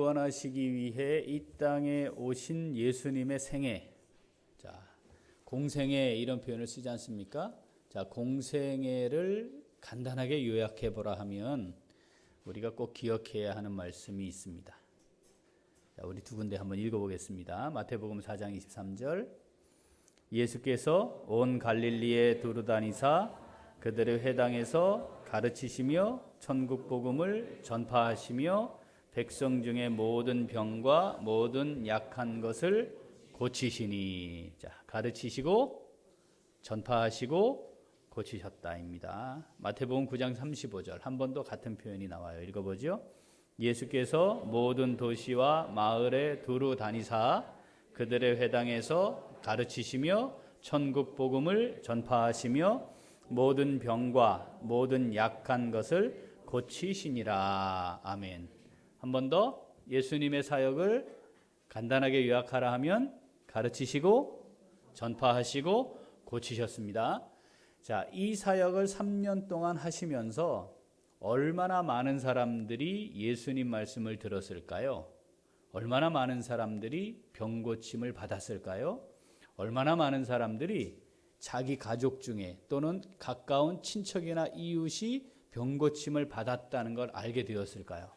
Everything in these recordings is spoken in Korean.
구원하시기 위해 이 땅에 오신 예수님의 생애. 자, 공생애 이런 표현을 쓰지 않습니까? 자, 공생애를 간단하게 요약해 보라 하면 우리가 꼭 기억해야 하는 말씀이 있습니다. 자, 우리 두 군데 한번 읽어보겠습니다. 마태복음 4장 23절. 예수께서 온 갈릴리에 두루다니사 그들의 회당에서 가르치시며 천국 복음을 전파하시며 백성 중에 모든 병과 모든 약한 것을 고치시니. 자, 가르치시고 전파하시고 고치셨다입니다. 마태복음 9장 35절 한 번 더 같은 표현이 나와요. 읽어보죠. 예수께서 모든 도시와 마을에 두루 다니사 그들의 회당에서 가르치시며 천국 복음을 전파하시며 모든 병과 모든 약한 것을 고치시니라. 아멘. 한 번 더 예수님의 사역을 간단하게 요약하라 하면 가르치시고 전파하시고 고치셨습니다. 자, 이 사역을 3년 동안 하시면서 얼마나 많은 사람들이 예수님 말씀을 들었을까요? 얼마나 많은 사람들이 병 고침을 받았을까요? 얼마나 많은 사람들이 자기 가족 중에 또는 가까운 친척이나 이웃이 병 고침을 받았다는 걸 알게 되었을까요?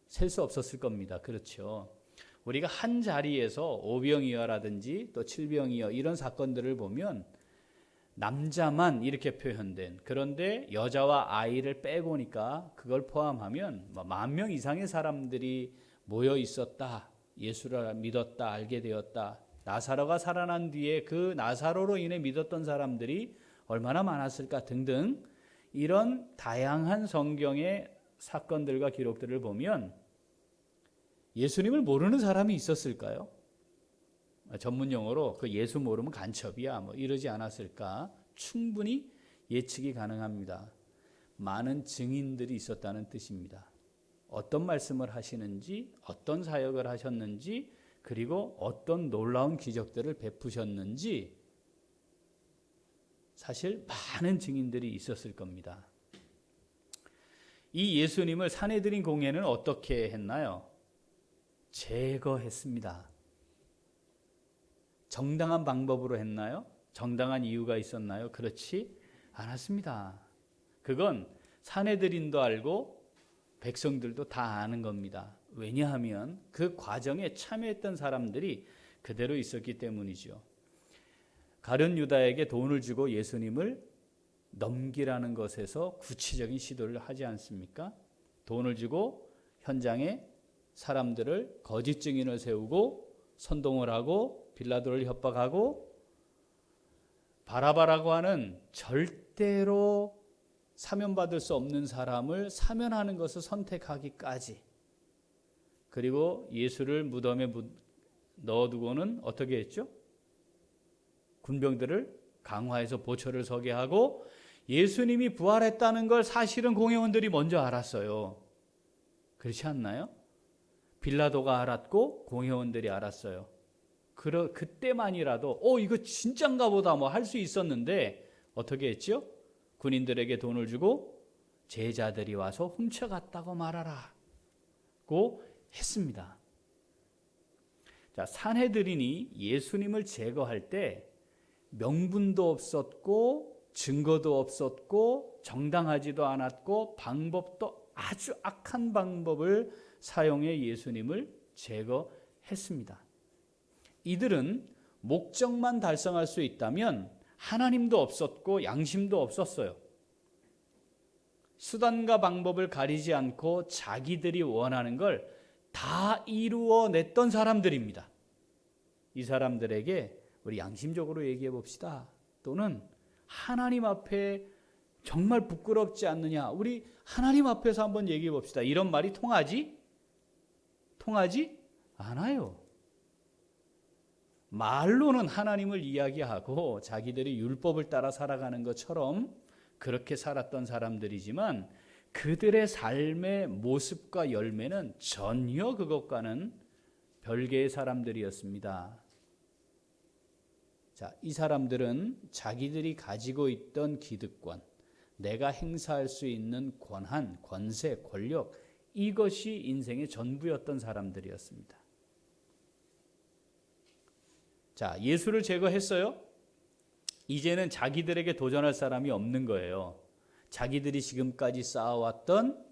셀 수 없었을 겁니다. 그렇죠. 우리가 한 자리에서 오병이어라든지 또 칠병이어 이런 사건들을 보면 남자만 이렇게 표현된, 그런데 여자와 아이를 빼보니까 그걸 포함하면 10,000명 이상의 사람들이 모여 있었다. 예수를 믿었다. 알게 되었다. 나사로가 살아난 뒤에 그 나사로로 인해 믿었던 사람들이 얼마나 많았을까 등등 이런 다양한 성경의 사건들과 기록들을 보면 예수님을 모르는 사람이 있었을까요? 전문 용어로 그 예수 모르면 간첩이야 뭐 이러지 않았을까? 충분히 예측이 가능합니다. 많은 증인들이 있었다는 뜻입니다. 어떤 말씀을 하시는지, 어떤 사역을 하셨는지, 그리고 어떤 놀라운 기적들을 베푸셨는지 사실 많은 증인들이 있었을 겁니다. 이 예수님을 산헤드린 공회는 어떻게 했나요? 제거했습니다. 정당한 방법으로 했나요? 정당한 이유가 있었나요? 그렇지 않았습니다. 그건 산헤드린도 알고 백성들도 다 아는 겁니다. 왜냐하면 그 과정에 참여했던 사람들이 그대로 있었기 때문이죠. 가룟 유다에게 돈을 주고 예수님을 넘기라는 것에서 구체적인 시도를 하지 않습니까? 돈을 주고 현장에 사람들을 거짓 증인을 세우고 선동을 하고 빌라도를 협박하고 바라바라고 하는 절대로 사면받을 수 없는 사람을 사면하는 것을 선택하기까지, 그리고 예수를 무덤에 넣어두고는 어떻게 했죠? 군병들을 강화해서 보초를 서게 하고 예수님이 부활했다는 걸 사실은 공회원들이 먼저 알았어요. 그렇지 않나요? 빌라도가 알았고 공회원들이 알았어요. 그때만이라도 이거 진짠가 보다 뭐 할 수 있었는데 어떻게 했죠? 군인들에게 돈을 주고 제자들이 와서 훔쳐갔다고 말하라고 했습니다. 자, 산헤드린이 예수님을 제거할 때 명분도 없었고 증거도 없었고 정당하지도 않았고 방법도 아주 악한 방법을 사용해 예수님을 제거했습니다. 이들은 목적만 달성할 수 있다면 하나님도 없었고 양심도 없었어요. 수단과 방법을 가리지 않고 자기들이 원하는 걸 다 이루어냈던 사람들입니다. 이 사람들에게 우리 양심적으로 얘기해 봅시다. 또는 하나님 앞에 정말 부끄럽지 않느냐? 우리 하나님 앞에서 한번 얘기해 봅시다. 이런 말이 통하지? 통하지 않아요. 말로는 하나님을 이야기하고 자기들이 율법을 따라 살아가는 것처럼 그렇게 살았던 사람들이지만 그들의 삶의 모습과 열매는 전혀 그것과는 별개의 사람들이었습니다. 자, 이 사람들은 자기들이 가지고 있던 기득권, 내가 행사할 수 있는 권한, 권세, 권력 이것이 인생의 전부였던 사람들이었습니다. 자, 예수를 제거했어요. 이제는 자기들에게 도전할 사람이 없는 거예요. 자기들이 지금까지 쌓아왔던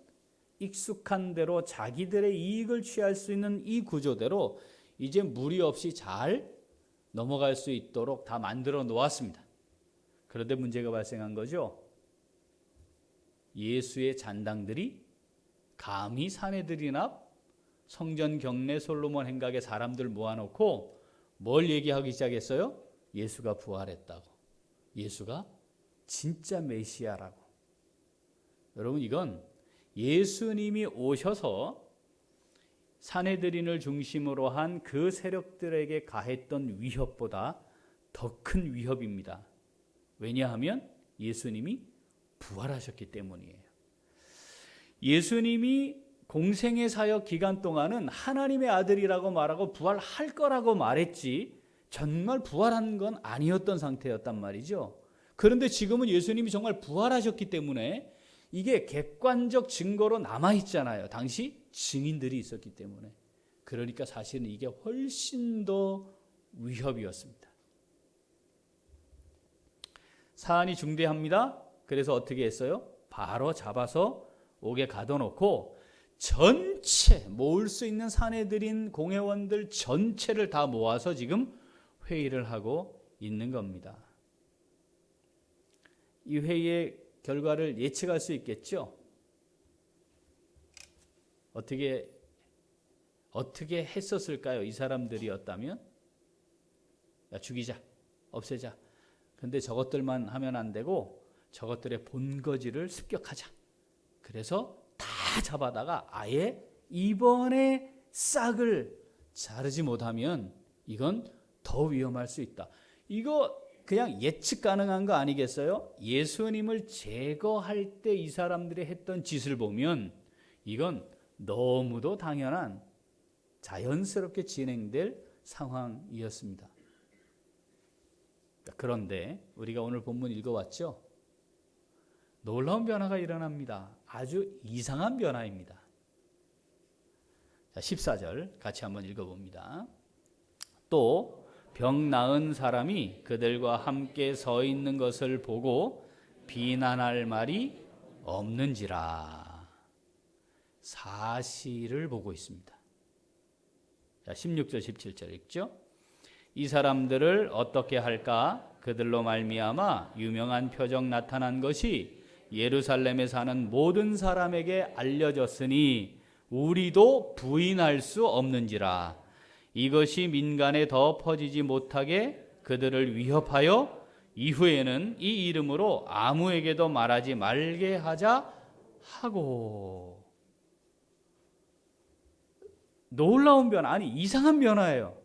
익숙한 대로 자기들의 이익을 취할 수 있는 이 구조대로 이제 무리 없이 잘 넘어갈 수 있도록 다 만들어 놓았습니다. 그런데 문제가 발생한 거죠. 예수의 잔당들이 감히 사내들이나 성전 경내 솔로몬 행각에 사람들 모아놓고 뭘 얘기하기 시작했어요? 예수가 부활했다고. 예수가 진짜 메시아라고. 여러분, 이건 예수님이 오셔서 사내들인을 중심으로 한 그 세력들에게 가했던 위협보다 더 큰 위협입니다. 왜냐하면 예수님이 부활하셨기 때문이에요. 예수님이 공생의 사역 기간 동안은 하나님의 아들이라고 말하고 부활할 거라고 말했지 정말 부활한 건 아니었던 상태였단 말이죠. 그런데 지금은 예수님이 정말 부활하셨기 때문에 이게 객관적 증거로 남아있잖아요. 당시 증인들이 있었기 때문에. 그러니까 사실은 이게 훨씬 더 위협이었습니다. 사안이 중대합니다. 그래서 어떻게 했어요? 바로 잡아서 옥에 가둬놓고 전체 모을 수 있는 사내들인 공회원들 전체를 다 모아서 지금 회의를 하고 있는 겁니다. 이 회의의 결과를 예측할 수 있겠죠? 어떻게 했었을까요? 이 사람들이었다면? 야, 죽이자, 없애자. 근데 저것들만 하면 안 되고 저것들의 본거지를 습격하자. 그래서 다 잡아다가 아예 이번에 싹을 자르지 못하면 이건 더 위험할 수 있다. 이거 그냥 예측 가능한 거 아니겠어요? 예수님을 제거할 때 이 사람들이 했던 짓을 보면 이건 너무도 당연한 자연스럽게 진행될 상황이었습니다. 그런데 우리가 오늘 본문 읽어왔죠? 놀라운 변화가 일어납니다. 아주 이상한 변화입니다. 자, 14절 같이 한번 읽어봅니다. 또 병 나은 사람이 그들과 함께 서 있는 것을 보고 비난할 말이 없는지라. 사실을 보고 있습니다. 자, 16절 17절 읽죠? 이 사람들을 어떻게 할까? 그들로 말미암아 유명한 표적 나타난 것이 예루살렘에 사는 모든 사람에게 알려졌으니 우리도 부인할 수 없는지라. 이것이 민간에 더 퍼지지 못하게 그들을 위협하여 이후에는 이 이름으로 아무에게도 말하지 말게 하자 하고. 놀라운 변화, 아니 이상한 변화예요.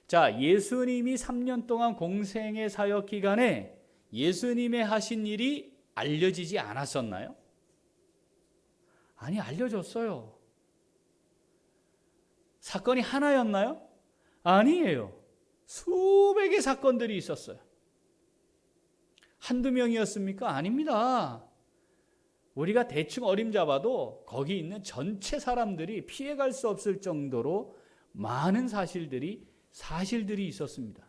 자, 예수님이 3년 동안 공생의 사역 기간에 예수님의 하신 일이 알려지지 않았었나요? 아니, 알려졌어요. 사건이 하나였나요? 아니에요. 수백의 사건들이 있었어요. 한두 명이었습니까? 아닙니다. 우리가 대충 어림잡아도 거기 있는 전체 사람들이 피해갈 수 없을 정도로 많은 사실들이 있었습니다.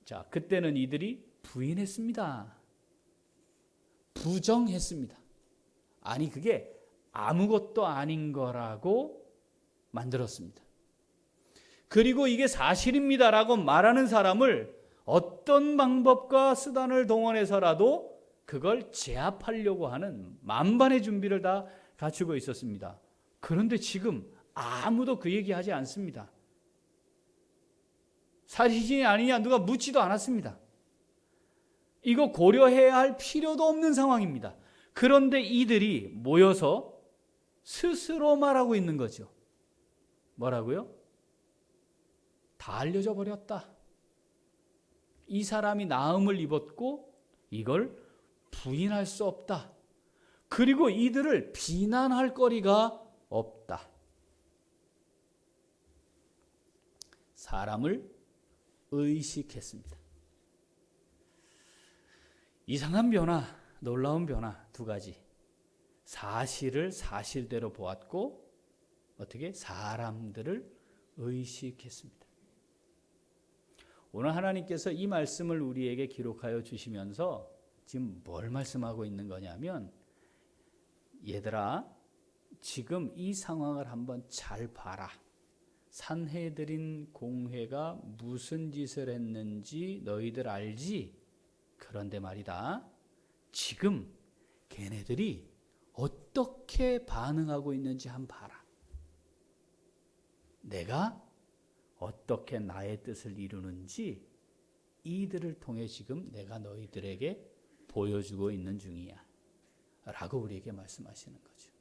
자, 그때는 이들이 부인했습니다. 부정했습니다. 아니, 그게 아무것도 아닌 거라고 만들었습니다. 그리고 이게 사실입니다라고 말하는 사람을 어떤 방법과 수단을 동원해서라도 그걸 제압하려고 하는 만반의 준비를 다 갖추고 있었습니다. 그런데 지금 아무도 그 얘기하지 않습니다. 사실이 아니냐 누가 묻지도 않았습니다. 이거 고려해야 할 필요도 없는 상황입니다. 그런데 이들이 모여서 스스로 말하고 있는 거죠. 뭐라고요? 다 알려져 버렸다. 이 사람이 나음을 입었고 이걸 부인할 수 없다. 그리고 이들을 비난할 거리가 없다. 사람을 의식했습니다. 이상한 변화, 놀라운 변화 두 가지. 사실을 사실대로 보았고 어떻게 사람들을 의식했습니다. 오늘 하나님께서 이 말씀을 우리에게 기록하여 주시면서 지금 뭘 말씀하고 있는 거냐면, 얘들아, 지금 이 상황을 한번 잘 봐라. 산헤드린 공회가 무슨 짓을 했는지 너희들 알지? 그런데 말이다, 지금 걔네들이 어떻게 반응하고 있는지 한번 봐라. 내가 어떻게 나의 뜻을 이루는지 이들을 통해 지금 내가 너희들에게 보여주고 있는 중이야 라고 우리에게 말씀하시는 거죠.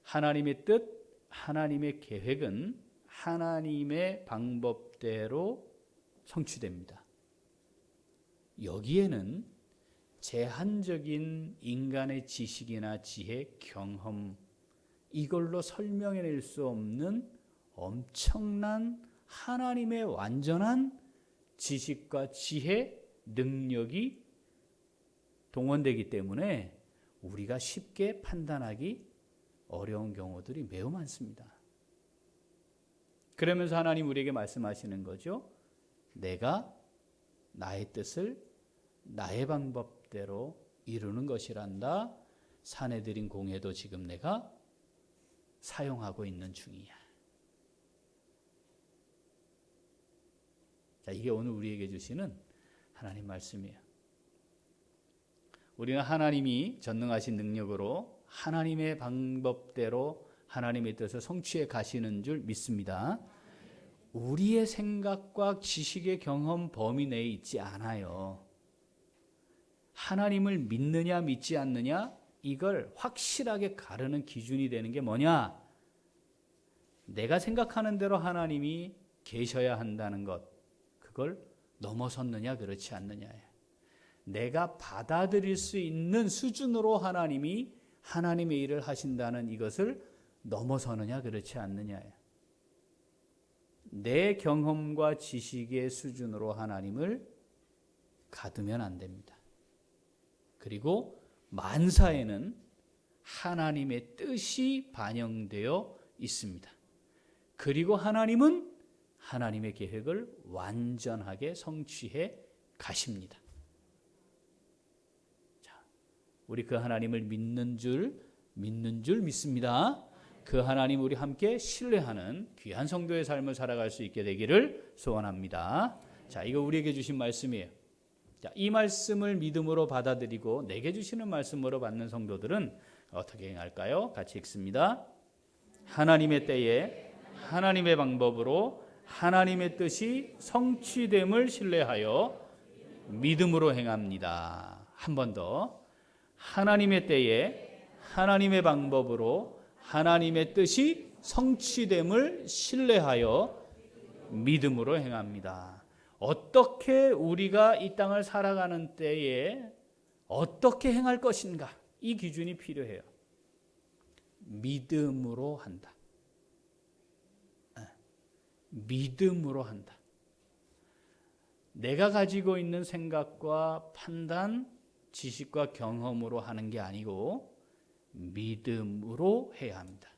하나님의 뜻, 하나님의 계획은 하나님의 방법대로 성취됩니다. 여기에는 제한적인 인간의 지식이나 지혜, 경험, 이걸로 설명해낼 수 없는 엄청난 하나님의 완전한 지식과 지혜, 능력이 동원되기 때문에 우리가 쉽게 판단하기 어려운 경우들이 매우 많습니다. 그러면서 하나님 우리에게 말씀하시는 거죠. 내가 나의 뜻을 나의 방법대로 이루는 것이란다. 산헤드린 공회도 지금 내가 사용하고 있는 중이야. 자, 이게 오늘 우리에게 주시는 하나님 말씀이에요. 우리는 하나님이 전능하신 능력으로 하나님의 방법대로 하나님의 뜻을 성취해 가시는 줄 믿습니다. 우리의 생각과 지식의 경험 범위 내에 있지 않아요. 하나님을 믿느냐 믿지 않느냐, 이걸 확실하게 가르는 기준이 되는 게 뭐냐? 내가 생각하는 대로 하나님이 계셔야 한다는 것, 그걸 넘어섰느냐 그렇지 않느냐예요. 내가 받아들일 수 있는 수준으로 하나님이 하나님의 일을 하신다는 이것을 넘어서느냐 그렇지 않느냐예요. 내 경험과 지식의 수준으로 하나님을 가두면 안 됩니다. 그리고 만사에는 하나님의 뜻이 반영되어 있습니다. 그리고 하나님은 하나님의 계획을 완전하게 성취해 가십니다. 자, 우리 그 하나님을 믿는 줄 믿습니다. 그 하나님 우리 함께 신뢰하는 귀한 성도의 삶을 살아갈 수 있게 되기를 소원합니다. 자, 이거 우리에게 주신 말씀이에요. 자, 이 말씀을 믿음으로 받아들이고 내게 주시는 말씀으로 받는 성도들은 어떻게 행할까요? 같이 읽습니다. 하나님의 때에 하나님의 방법으로 하나님의 뜻이 성취됨을 신뢰하여 믿음으로 행합니다. 한 번 더. 하나님의 때에 하나님의 방법으로 하나님의 뜻이 성취됨을 신뢰하여 믿음으로 행합니다. 어떻게 우리가 이 땅을 살아가는 때에 어떻게 행할 것인가, 이 기준이 필요해요. 믿음으로 한다. 믿음으로 한다. 내가 가지고 있는 생각과 판단, 지식과 경험으로 하는 게 아니고 믿음으로 해야 합니다.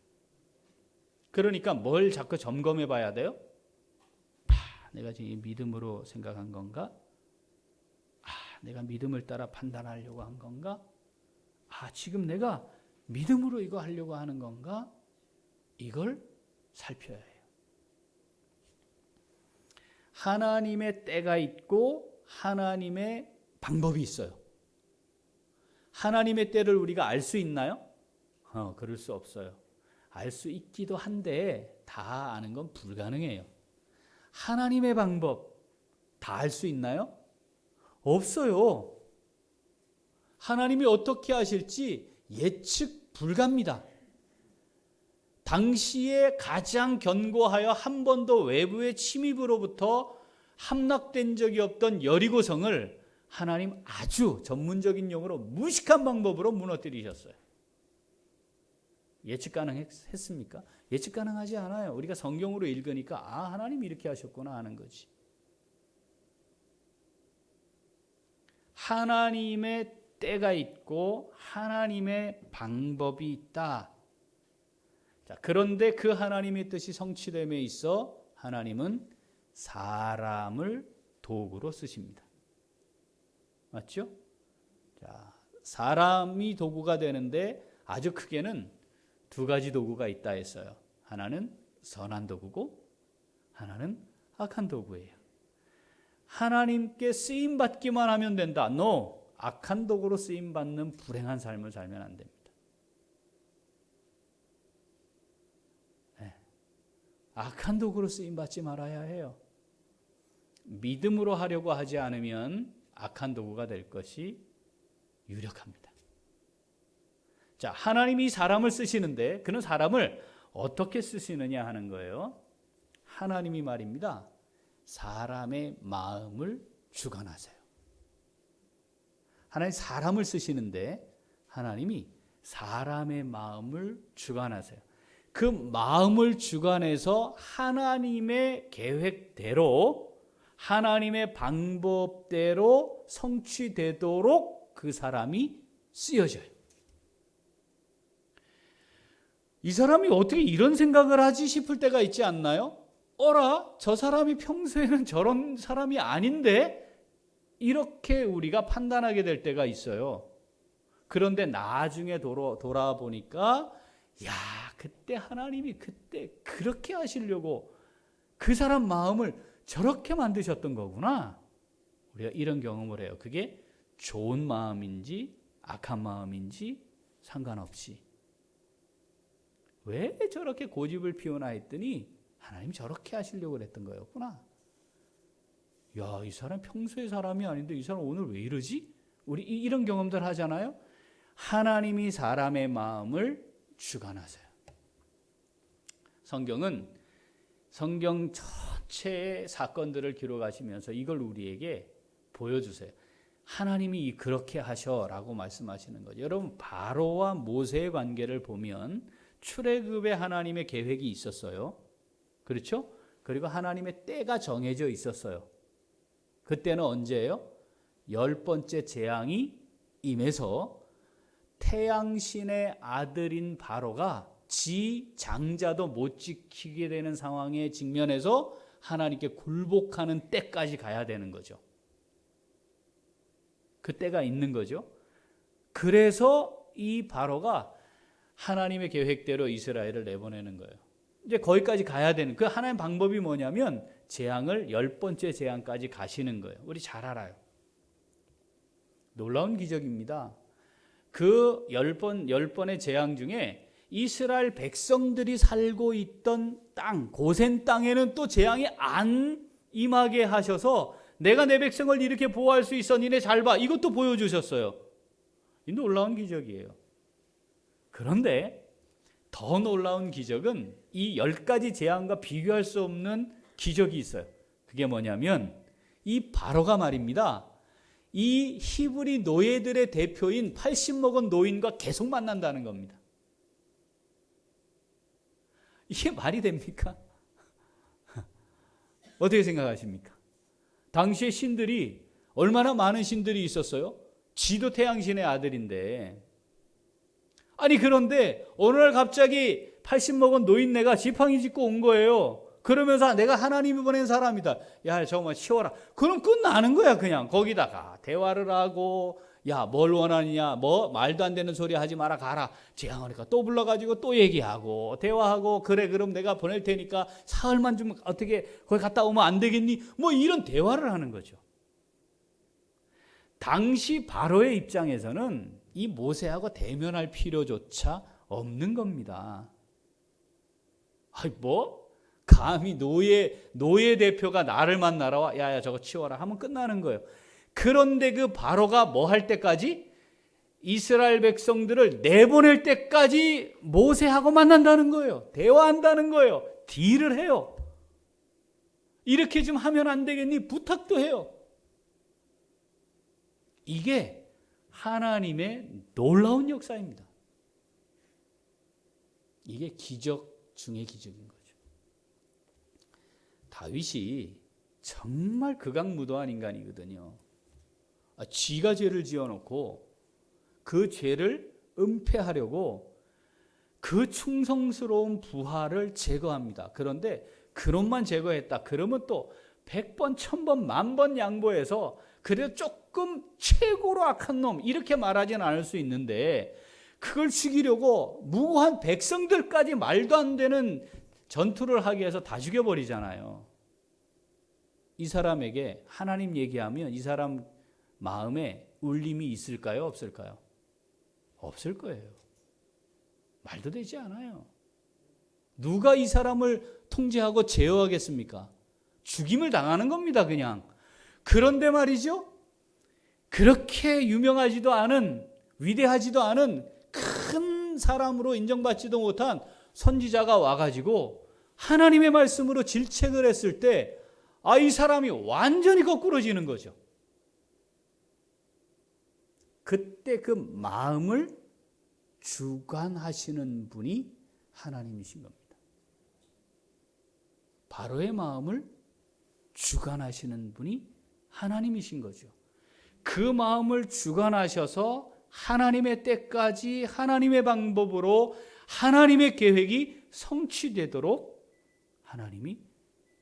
그러니까 뭘 자꾸 점검해 봐야 돼요? 내가 지금 믿음으로 생각한 건가? 내가 믿음을 따라 판단하려고 한 건가? 지금 내가 믿음으로 이거 하려고 하는 건가? 이걸 살펴야 해요. 하나님의 때가 있고 하나님의 방법이 있어요. 하나님의 때를 우리가 알 수 있나요? 그럴 수 없어요. 알 수 있기도 한데 다 아는 건 불가능해요. 하나님의 방법 다 알 수 있나요? 없어요. 하나님이 어떻게 하실지 예측 불가입니다. 당시에 가장 견고하여 한 번도 외부의 침입으로부터 함락된 적이 없던 여리고성을 하나님 아주 전문적인 용어로 무식한 방법으로 무너뜨리셨어요. 예측 가능했습니까? 예측 가능하지 않아요. 우리가 성경으로 읽으니까 하나님이 이렇게 하셨구나 하는 거지. 하나님의 때가 있고 하나님의 방법이 있다. 자, 그런데 그 하나님의 뜻이 성취됨에 있어 하나님은 사람을 도구로 쓰십니다. 맞죠? 자, 사람이 도구가 되는데 아주 크게는 두 가지 도구가 있다 했어요. 하나는 선한 도구고 하나는 악한 도구예요. 하나님께 쓰임 받기만 하면 된다. No. 악한 도구로 쓰임 받는 불행한 삶을 살면 안 됩니다. 네. 악한 도구로 쓰임 받지 말아야 해요. 믿음으로 하려고 하지 않으면 악한 도구가 될 것이 유력합니다. 자, 하나님이 사람을 쓰시는데 그는 사람을 어떻게 쓰시느냐 하는 거예요. 하나님이 말입니다. 사람의 마음을 주관하세요. 하나님 사람을 쓰시는데 하나님이 사람의 마음을 주관하세요. 그 마음을 주관해서 하나님의 계획대로 하나님의 방법대로 성취되도록 그 사람이 쓰여져요. 이 사람이 어떻게 이런 생각을 하지 싶을 때가 있지 않나요? 어라, 저 사람이 평소에는 저런 사람이 아닌데 이렇게 우리가 판단하게 될 때가 있어요. 그런데 나중에 돌아보니까 야, 그때 하나님이 그때 그렇게 하시려고 그 사람 마음을 저렇게 만드셨던 거구나. 우리가 이런 경험을 해요. 그게 좋은 마음인지 악한 마음인지 상관없이 왜 저렇게 고집을 피우나 했더니 하나님 저렇게 하시려고 그랬던 거였구나. 야, 이 사람 평소의 사람이 아닌데 이 사람 오늘 왜 이러지? 우리 이런 경험들 하잖아요. 하나님이 사람의 마음을 주관하세요. 성경은 성경 전체의 사건들을 기록하시면서 이걸 우리에게 보여주세요. 하나님이 그렇게 하셔라고 말씀하시는 거죠. 여러분, 바로와 모세의 관계를 보면 출애굽에 하나님의 계획이 있었어요. 그렇죠? 그리고 하나님의 때가 정해져 있었어요. 그때는 언제예요? 10번째 재앙이 임해서 태양신의 아들인 바로가 지 장자도 못 지키게 되는 상황에 직면해서 하나님께 굴복하는 때까지 가야 되는 거죠. 그 때가 있는 거죠. 그래서 이 바로가 하나님의 계획대로 이스라엘을 내보내는 거예요. 이제 거기까지 가야 되는 그 하나님 방법이 뭐냐면 재앙을 10번째 재앙까지 가시는 거예요. 우리 잘 알아요. 놀라운 기적입니다. 그 10번의 재앙 중에 이스라엘 백성들이 살고 있던 땅, 고센 땅에는 또 재앙이 안 임하게 하셔서 내가 내 백성을 이렇게 보호할 수 있어, 니네 잘 봐. 이것도 보여주셨어요. 이 놀라운 기적이에요. 그런데 더 놀라운 기적은 이 10가지 재앙과 비교할 수 없는 기적이 있어요. 그게 뭐냐면 이 바로가 말입니다. 이 히브리 노예들의 대표인 80 먹은 노인과 계속 만난다는 겁니다. 이게 말이 됩니까? 어떻게 생각하십니까? 당시에 신들이 얼마나 많은 신들이 있었어요? 지도 태양신의 아들인데. 아니 그런데 어느 날 갑자기 80 먹은 노인네가 지팡이 짚고 온 거예요. 그러면서 내가 하나님이 보낸 사람이다. 야, 저거 치워라. 그럼 끝나는 거야. 그냥 거기다가 대화를 하고, 야, 뭘 원하느냐, 뭐 말도 안 되는 소리 하지 마라, 가라. 재앙하니까 또 불러가지고 또 얘기하고 대화하고, 그래 그럼 내가 보낼 테니까 사흘만 좀 어떻게 거기 갔다 오면 안 되겠니? 뭐 이런 대화를 하는 거죠. 당시 바로의 입장에서는 이 모세하고 대면할 필요조차 없는 겁니다. 아이 뭐? 감히 노예 대표가 나를 만나러 와, 야야 저거 치워라 하면 끝나는 거예요. 그런데 그 바로가 뭐 할 때까지? 이스라엘 백성들을 내보낼 때까지 모세하고 만난다는 거예요. 대화한다는 거예요. 딜을 해요. 이렇게 좀 하면 안 되겠니? 부탁도 해요. 이게 하나님의 놀라운 역사입니다. 이게 기적 중의 기적인 거죠. 다윗이 정말 극악무도한 인간이거든요. 쥐가 죄를 지어놓고 그 죄를 은폐하려고 그 충성스러운 부하를 제거합니다. 그런데 그놈만 제거했다. 그러면 또 100번, 1000번, 10,000번 양보해서 그래도 조금 최고로 악한 놈 이렇게 말하지는 않을 수 있는데 그걸 죽이려고 무고한 백성들까지 말도 안 되는 전투를 하게 해서 다 죽여버리잖아요. 이 사람에게 하나님 얘기하면 이 사람 마음에 울림이 있을까요? 없을까요? 없을 거예요. 말도 되지 않아요. 누가 이 사람을 통제하고 제어하겠습니까? 죽임을 당하는 겁니다, 그냥. 그런데 말이죠. 그렇게 유명하지도 않은, 위대하지도 않은 큰 사람으로 인정받지도 못한 선지자가 와가지고 하나님의 말씀으로 질책을 했을 때, 이 사람이 완전히 거꾸러지는 거죠. 그때 그 마음을 주관하시는 분이 하나님이신 겁니다. 바로의 마음을 주관하시는 분이 하나님이신 거죠. 그 마음을 주관하셔서 하나님의 때까지 하나님의 방법으로 하나님의 계획이 성취되도록 하나님이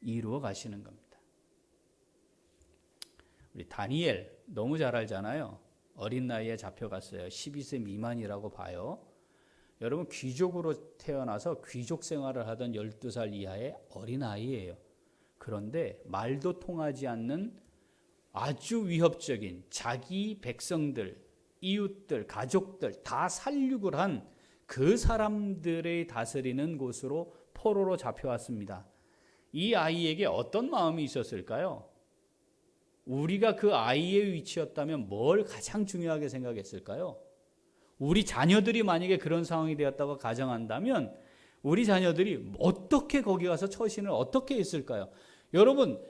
이루어 가시는 겁니다. 우리 다니엘 너무 잘 알잖아요. 어린 나이에 잡혀갔어요. 12세 미만이라고 봐요. 여러분 귀족으로 태어나서 귀족 생활을 하던 12살 이하의 어린아이예요. 그런데 말도 통하지 않는 아주 위협적인 자기 백성들, 이웃들, 가족들 다 살육을 한 그 사람들의 다스리는 곳으로 포로로 잡혀왔습니다. 이 아이에게 어떤 마음이 있었을까요? 우리가 그 아이의 위치였다면 뭘 가장 중요하게 생각했을까요? 우리 자녀들이 만약에 그런 상황이 되었다고 가정한다면 우리 자녀들이 어떻게 거기 가서 처신을 어떻게 했을까요? 여러분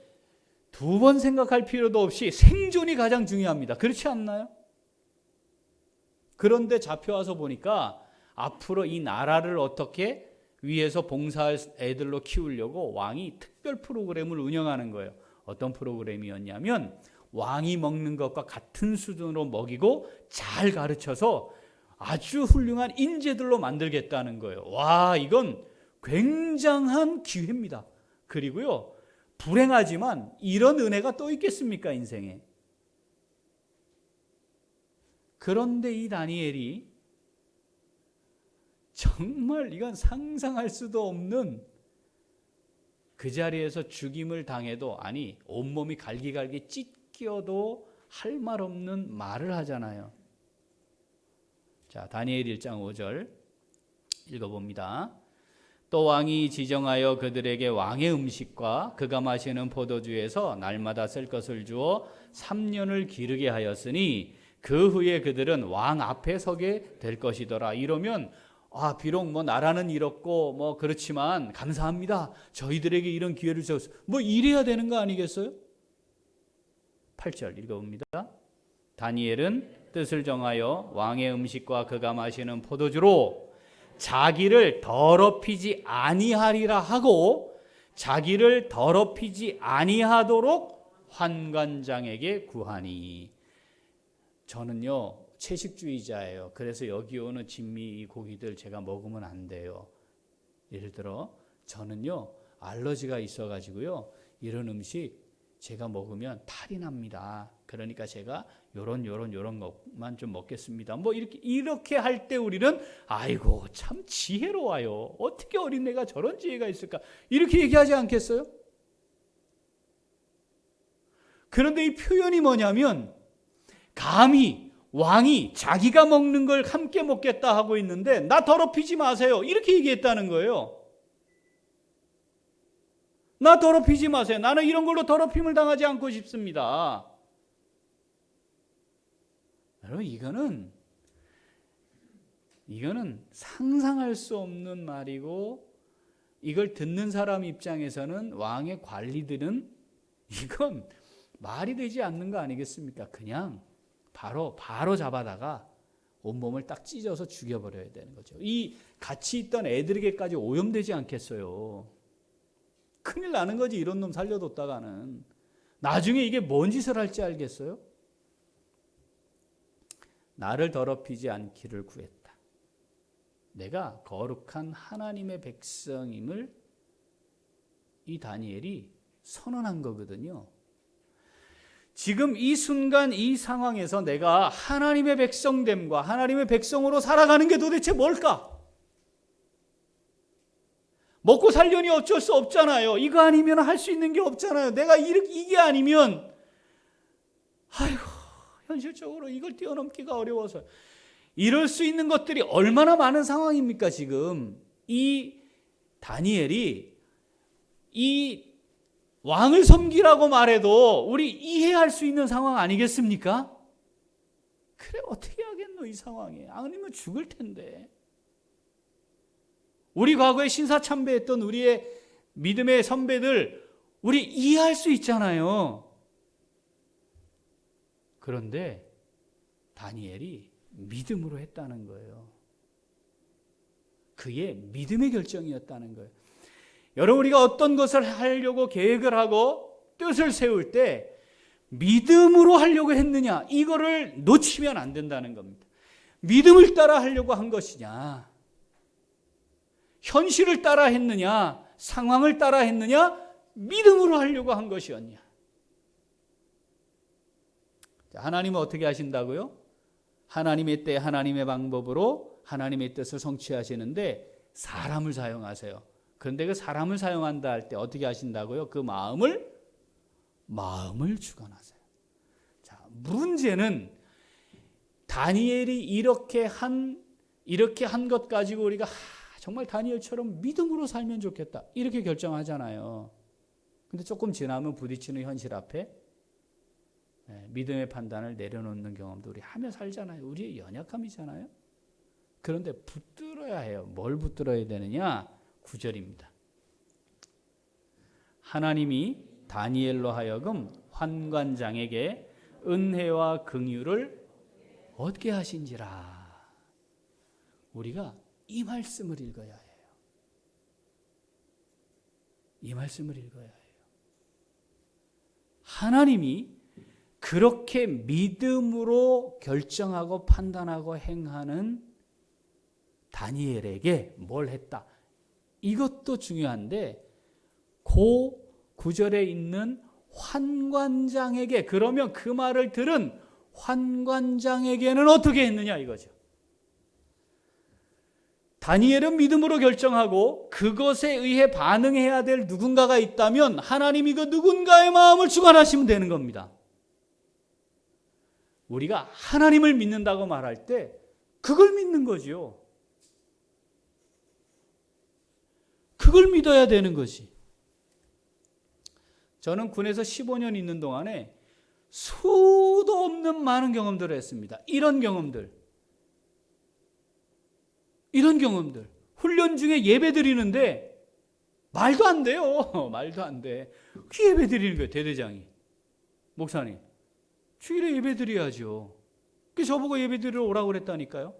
2번 생각할 필요도 없이 생존이 가장 중요합니다. 그렇지 않나요? 그런데 잡혀와서 보니까 앞으로 이 나라를 어떻게 위에서 봉사할 애들로 키우려고 왕이 특별 프로그램을 운영하는 거예요. 어떤 프로그램이었냐면 왕이 먹는 것과 같은 수준으로 먹이고 잘 가르쳐서 아주 훌륭한 인재들로 만들겠다는 거예요. 와, 이건 굉장한 기회입니다. 그리고요, 불행하지만 이런 은혜가 또 있겠습니까, 인생에? 그런데 이 다니엘이 정말 이건 상상할 수도 없는 그 자리에서 죽임을 당해도 온몸이 갈기갈기 찢겨도 할 말 없는 말을 하잖아요. 자, 다니엘 1장 5절 읽어봅니다. 또 왕이 지정하여 그들에게 왕의 음식과 그가 마시는 포도주에서 날마다 쓸 것을 주어 3년을 기르게 하였으니 그 후에 그들은 왕 앞에 서게 될 것이더라. 이러면 비록 나라는 이렇고 그렇지만 감사합니다. 저희들에게 이런 기회를 주셔서 이래야 되는 거 아니겠어요? 8절 읽어봅니다. 다니엘은 뜻을 정하여 왕의 음식과 그가 마시는 포도주로 자기를 더럽히지 아니하리라 하고 자기를 더럽히지 아니하도록 환관장에게 구하니. 저는요 채식주의자예요. 그래서 여기 오는 진미 고기들 제가 먹으면 안 돼요. 예를 들어 저는요 알러지가 있어가지고요 이런 음식 제가 먹으면 탈이 납니다. 그러니까 제가 요런 것만 좀 먹겠습니다. 이렇게 할 때 우리는 아이고 참 지혜로워요. 어떻게 어린애가 저런 지혜가 있을까? 이렇게 얘기하지 않겠어요? 그런데 이 표현이 뭐냐면 감히 왕이 자기가 먹는 걸 함께 먹겠다 하고 있는데 나 더럽히지 마세요. 이렇게 얘기했다는 거예요. 나 더럽히지 마세요. 나는 이런 걸로 더럽힘을 당하지 않고 싶습니다. 여러분 이거는 상상할 수 없는 말이고 이걸 듣는 사람 입장에서는 왕의 관리들은 이건 말이 되지 않는 거 아니겠습니까? 그냥 바로 잡아다가 온몸을 딱 찢어서 죽여버려야 되는 거죠. 이 같이 있던 애들에게까지 오염되지 않겠어요? 큰일 나는 거지. 이런 놈 살려뒀다가는 나중에 이게 뭔 짓을 할지 알겠어요? 나를 더럽히지 않기를 구했다. 내가 거룩한 하나님의 백성임을 이 다니엘이 선언한 거거든요. 지금 이 순간 이 상황에서 내가 하나님의 백성됨과 하나님의 백성으로 살아가는 게 도대체 뭘까? 먹고 살려니 어쩔 수 없잖아요. 이거 아니면 할 수 있는 게 없잖아요. 내가 이게 아니면 아이고 현실적으로 이걸 뛰어넘기가 어려워서 이럴 수 있는 것들이 얼마나 많은 상황입니까? 지금 이 다니엘이 이 왕을 섬기라고 말해도 우리 이해할 수 있는 상황 아니겠습니까? 그래 어떻게 하겠노 이 상황에. 아니면 죽을 텐데. 우리 과거에 신사참배했던 우리의 믿음의 선배들 우리 이해할 수 있잖아요. 그런데 다니엘이 믿음으로 했다는 거예요. 그의 믿음의 결정이었다는 거예요. 여러분 우리가 어떤 것을 하려고 계획을 하고 뜻을 세울 때 믿음으로 하려고 했느냐 이거를 놓치면 안 된다는 겁니다. 믿음을 따라 하려고 한 것이냐 현실을 따라 했느냐 상황을 따라 했느냐 믿음으로 하려고 한 것이었냐. 하나님은 어떻게 하신다고요? 하나님의 때 하나님의 방법으로 하나님의 뜻을 성취하시는데 사람을 사용하세요. 그런데 그 사람을 사용한다 할 때 어떻게 하신다고요? 그 마음을 주관하세요. 자, 문제는 다니엘이 이렇게 한 것 가지고 우리가 정말 다니엘처럼 믿음으로 살면 좋겠다 이렇게 결정하잖아요. 근데 조금 지나면 부딪히는 현실 앞에 믿음의 판단을 내려놓는 경험도 우리 하며 살잖아요. 우리의 연약함이잖아요. 그런데 붙들어야 해요. 뭘 붙들어야 되느냐? 9절입니다. 하나님이 다니엘로 하여금 환관장에게 은혜와 긍휼을 얻게 하신지라. 우리가 이 말씀을 읽어야 해요. 이 말씀을 읽어야 해요. 하나님이 그렇게 믿음으로 결정하고 판단하고 행하는 다니엘에게 뭘 했다. 이것도 중요한데 그 9절에 있는 환관장에게 그러면 그 말을 들은 환관장에게는 어떻게 했느냐 이거죠. 다니엘은 믿음으로 결정하고 그것에 의해 반응해야 될 누군가가 있다면 하나님이 그 누군가의 마음을 주관하시면 되는 겁니다. 우리가 하나님을 믿는다고 말할 때 그걸 믿는 거죠. 그걸 믿어야 되는 것이. 저는 군에서 15년 있는 동안에 수도 없는 많은 경험들을 했습니다. 이런 경험들. 훈련 중에 예배 드리는데 말도 안 돼요. 말도 안 돼. 그 예배 드리는 거예요. 대대장이. 목사님. 주일에 예배 드려야죠. 그래서 저보고 예배 드리러 오라고 그랬다니까요.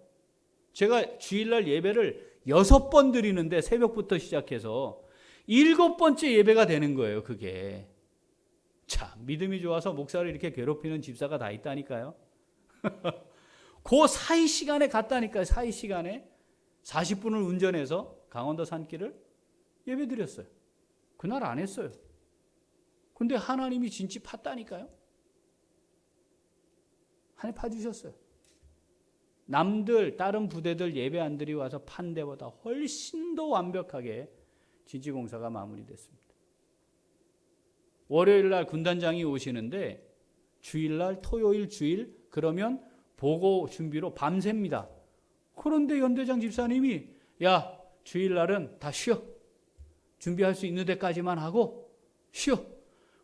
제가 주일날 예배를 6번 드리는데 새벽부터 시작해서 7번째 예배가 되는 거예요. 그게. 자, 믿음이 좋아서 목사를 이렇게 괴롭히는 집사가 다 있다니까요. 그 사이 시간에 갔다니까요. 사이 시간에 40분을 운전해서 강원도 산길을 예배 드렸어요. 그날 안 했어요. 근데 하나님이 진짜 팠다니까요. 하나님 파주셨어요. 남들 다른 부대들 예배 안 드리고 와서 판 데보다 훨씬 더 완벽하게 진지공사가 마무리됐습니다. 월요일날 군단장이 오시는데 주일날 토요일 주일 그러면 보고 준비로 밤새입니다. 그런데 연대장 집사님이 야 주일날은 다 쉬어. 준비할 수 있는 데까지만 하고 쉬어.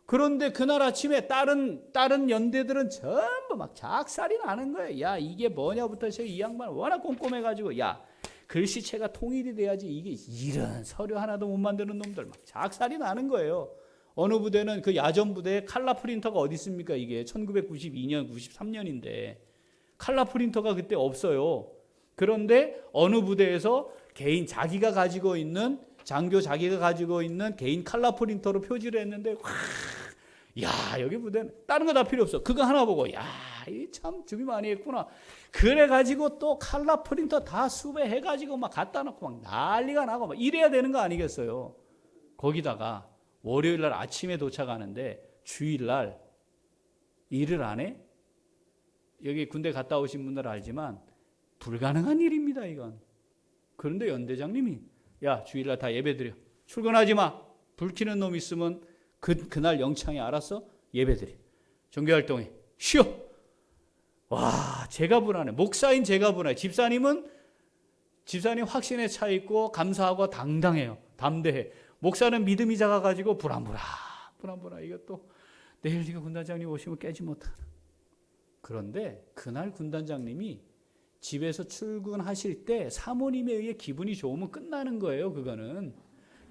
그런데 그날 아침에 다른 연대들은 전부 막 작살이 나는 거예요. 야 이게 뭐냐부터 이 양반 워낙 꼼꼼해가지고 야 글씨체가 통일이 돼야지 이게 이런 서류 하나도 못 만드는 놈들 막 작살이 나는 거예요. 어느 부대는 그 야전 부대에 칼라 프린터가 어디 있습니까? 이게 1992년 93년인데 칼라 프린터가 그때 없어요. 그런데 어느 부대에서 개인 자기가 가지고 있는 장교 자기가 가지고 있는 개인 칼라 프린터로 표지를 했는데 야, 여기 부대는 다른 거 다 필요 없어. 그거 하나 보고 야, 이 참 준비 많이 했구나. 그래가지고 또 칼라 프린터 다 수배해가지고 막 갖다 놓고 막 난리가 나고 막 이래야 되는 거 아니겠어요? 거기다가 월요일 날 아침에 도착하는데 주일 날 일을 안 해? 여기 군대 갔다 오신 분들 알지만 불가능한 일입니다, 이건. 그런데 연대장님이 야, 주일날 다 예배드려. 출근하지 마. 불 켜는 놈 있으면 그날 영창에 알았어? 예배드려. 종교활동해. 쉬어. 와, 제가 불안해. 목사인 제가 불안해. 집사님 확신에 차 있고 감사하고 당당해요. 담대해. 목사는 믿음이 작아가지고 불안불안. 이것도 내일 이거 군단장님 오시면 깨지 못하나. 그런데 그날 군단장님이 집에서 출근하실 때 사모님에 의해 기분이 좋으면 끝나는 거예요. 그거는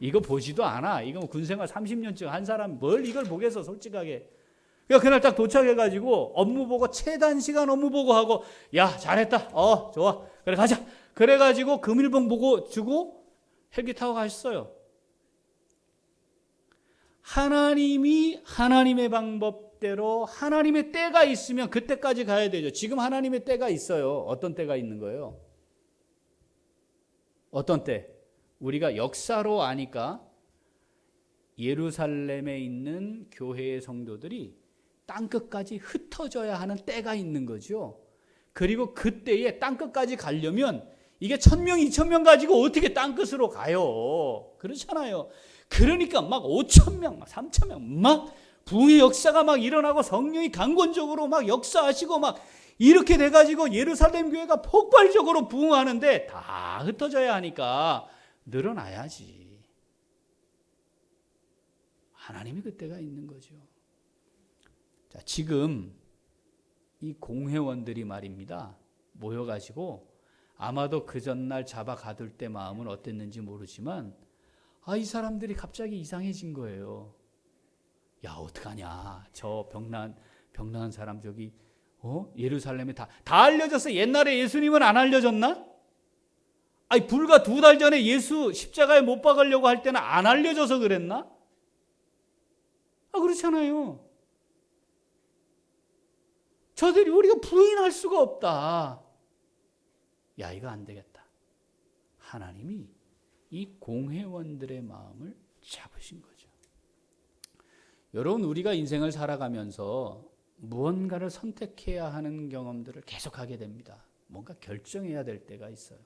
이거 보지도 않아. 이거 뭐 군생활 30년쯤 한 사람 뭘 이걸 보겠어, 솔직하게. 그러니까 그날 딱 도착해가지고 업무 보고 최단 시간 업무 보고 하고 야, 잘했다. 좋아. 그래 가자. 그래가지고 금일봉 보고 주고 헬기 타고 가셨어요. 하나님이 하나님의 방법대로 하나님의 때가 있으면 그때까지 가야 되죠. 지금 하나님의 때가 있어요. 어떤 때가 있는 거예요? 어떤 때? 우리가 역사로 아니까 예루살렘에 있는 교회의 성도들이 땅끝까지 흩어져야 하는 때가 있는 거죠. 그리고 그때에 땅끝까지 가려면 이게 1000명, 2000명 가지고 어떻게 땅끝으로 가요? 그렇잖아요. 그러니까 막 5000명, 막 3000명, 막 부흥의 역사가 막 일어나고 성령이 강권적으로 막 역사하시고 막 이렇게 돼가지고 예루살렘 교회가 폭발적으로 부흥하는데 다 흩어져야 하니까 늘어나야지. 하나님이 그때가 있는 거죠. 자, 지금 이 공회원들이 말입니다. 모여가지고 아마도 그 전날 잡아 가둘 때 마음은 어땠는지 모르지만 이 사람들이 갑자기 이상해진 거예요. 야, 어떡하냐. 저 병나은 사람 저기 예루살렘에 다 알려졌어. 옛날에 예수님은 안 알려졌나? 불과 2달 전에 예수 십자가에 못 박으려고 할 때는 안 알려져서 그랬나? 그렇잖아요. 저들이 우리가 부인할 수가 없다. 야, 이거 안 되겠다. 하나님이 이 공회원들의 마음을 잡으신 거죠. 여러분, 우리가 인생을 살아가면서 무언가를 선택해야 하는 경험들을 계속하게 됩니다. 뭔가 결정해야 될 때가 있어요.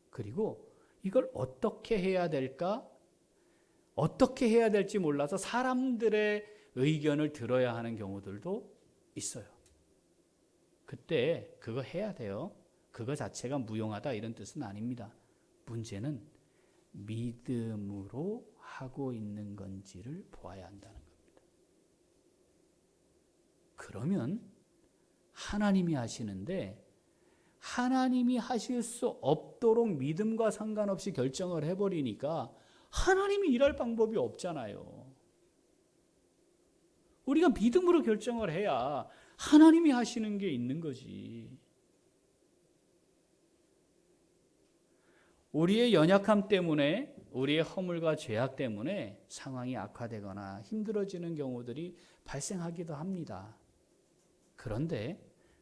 그리고 이걸 어떻게 해야 될까? 어떻게 해야 될지 몰라서 사람들의 의견을 들어야 하는 경우들도 있어요. 그때 그거 해야 돼요. 그거 자체가 무용하다 이런 뜻은 아닙니다. 문제는 믿음으로 하고 있는 건지를 보아야 한다는 겁니다. 그러면 하나님이 하시는데 하나님이 하실 수 없도록 믿음과 상관없이 결정을 해버리니까 하나님이 일할 방법이 없잖아요. 우리가 믿음으로 결정을 해야 하나님이 하시는 게 있는 거지. 우리의 연약함 때문에, 우리의 허물과 죄악 때문에 상황이 악화되거나 힘들어지는 경우들이 발생하기도 합니다. 그런데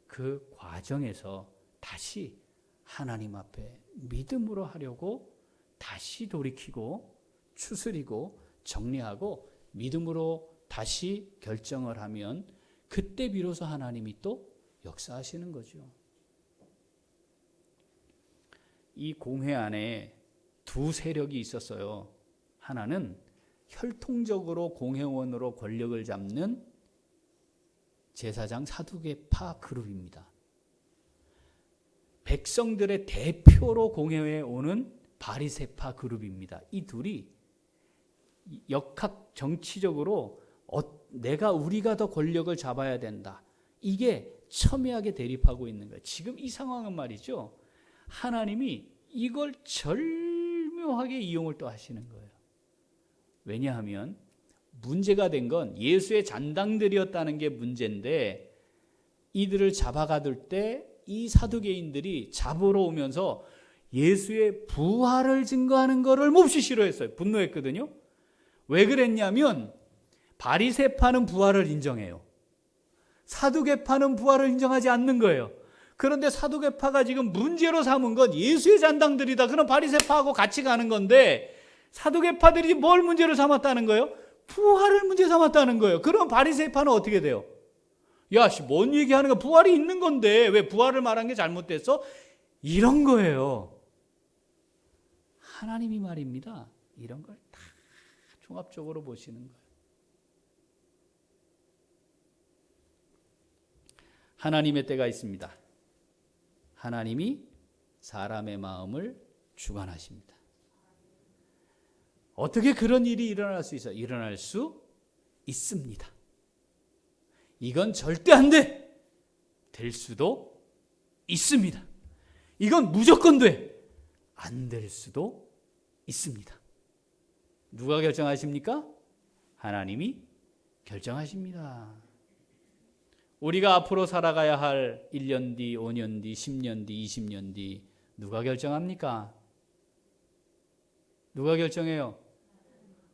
그 과정에서 다시 하나님 앞에 믿음으로 하려고 다시 돌이키고 추스리고 정리하고 믿음으로 다시 결정을 하면 그때 비로소 하나님이 또 역사하시는 거죠. 이 공회 안에 두 세력이 있었어요. 하나는 혈통적으로 공회원으로 권력을 잡는 제사장 사두개파 그룹입니다. 백성들의 대표로 공회에 오는 바리새파 그룹입니다. 이 둘이 역학 정치적으로 우리가 더 권력을 잡아야 된다. 이게 첨예하게 대립하고 있는 거예요. 지금 이 상황은 말이죠. 하나님이 이걸 절묘하게 이용을 또 하시는 거예요. 왜냐하면 문제가 된 건 예수의 잔당들이었다는 게 문제인데 이들을 잡아가둘 때 이 사두개인들이 잡으러 오면서 예수의 부활을 증거하는 것을 몹시 싫어했어요. 분노했거든요. 왜 그랬냐면 바리새파는 부활을 인정해요. 사두개파는 부활을 인정하지 않는 거예요. 그런데 사두개파가 지금 문제로 삼은 건 예수의 잔당들이다. 그럼 바리새파하고 같이 가는 건데 사두개파들이 뭘 문제로 삼았다는 거예요? 부활을 문제 삼았다는 거예요. 그럼 바리새파는 어떻게 돼요? 야, 뭔 얘기하는 거야? 부활이 있는 건데 왜 부활을 말한 게 잘못됐어? 이런 거예요. 하나님이 말입니다. 이런 걸 다 종합적으로 보시는 거예요. 하나님의 때가 있습니다. 하나님이 사람의 마음을 주관하십니다. 어떻게 그런 일이 일어날 수 있어요? 일어날 수 있습니다. 이건 절대 안 돼. 될 수도 있습니다. 이건 무조건 돼. 안 될 수도 있습니다. 누가 결정하십니까? 하나님이 결정하십니다. 우리가 앞으로 살아가야 할 1년 뒤, 5년 뒤, 10년 뒤, 20년 뒤 누가 결정합니까? 누가 결정해요?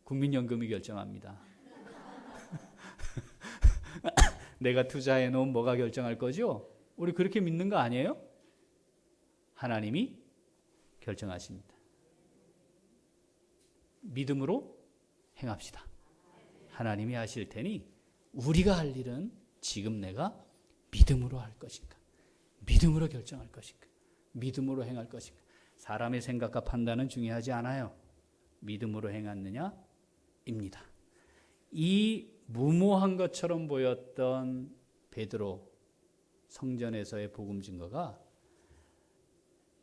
국민연금이 결정합니다. 내가 투자해 놓은 뭐가 결정할 거죠? 우리 그렇게 믿는 거 아니에요? 하나님이 결정하십니다. 믿음으로 행합시다. 하나님이 하실 테니 우리가 할 일은 지금 내가 믿음으로 할 것인가? 믿음으로 결정할 것인가? 믿음으로 행할 것인가? 사람의 생각과 판단은 중요하지 않아요. 믿음으로 행하느냐입니다. 이 무모한 것처럼 보였던 베드로 성전에서의 복음 증거가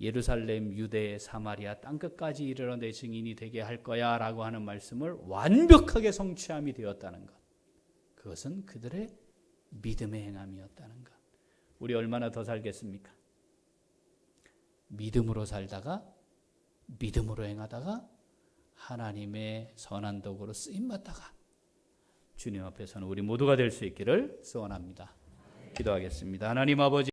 예루살렘, 유대, 사마리아 땅끝까지 이르러 내 증인이 되게 할 거야 라고 하는 말씀을 완벽하게 성취함이 되었다는 것. 그것은 그들의 믿음의 행함이었다는 것. 우리 얼마나 더 살겠습니까? 믿음으로 살다가 믿음으로 행하다가 하나님의 선한 도구로 쓰임받다가 주님 앞에서는 우리 모두가 될 수 있기를 소원합니다. 기도하겠습니다. 하나님 아버지